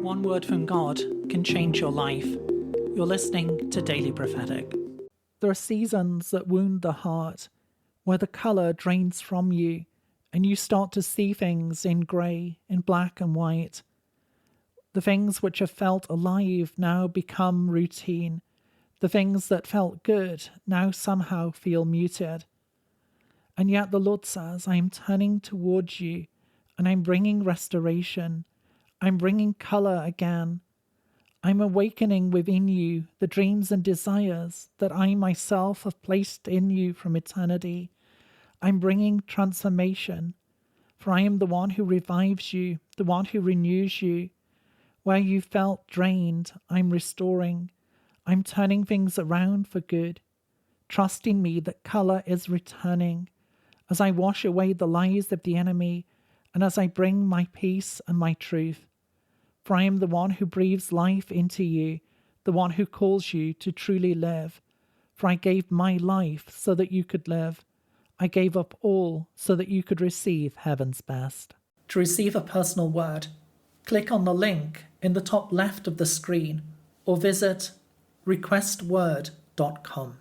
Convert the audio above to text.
one word from God can change your life. You're listening to Daily Prophetic. There are seasons that wound the heart, where the colour drains from you, and you start to see things in grey, in black and white. The things which have felt alive now become routine. The things that felt good now somehow feel muted. And yet the Lord says, I am turning towards you, and I'm bringing restoration. I'm bringing colour again. I'm awakening within you the dreams and desires that I myself have placed in you from eternity. I'm bringing transformation, for I am the one who revives you, the one who renews you. Where you felt drained, I'm restoring. I'm turning things around for good. Trust in me that colour is returning as I wash away the lies of the enemy and as I bring my peace and my truth. For I am the one who breathes life into you, the one who calls you to truly live. For I gave my life so that you could live. I gave up all so that you could receive heaven's best. To receive a personal word, click on the link in the top left of the screen or visit requestword.com.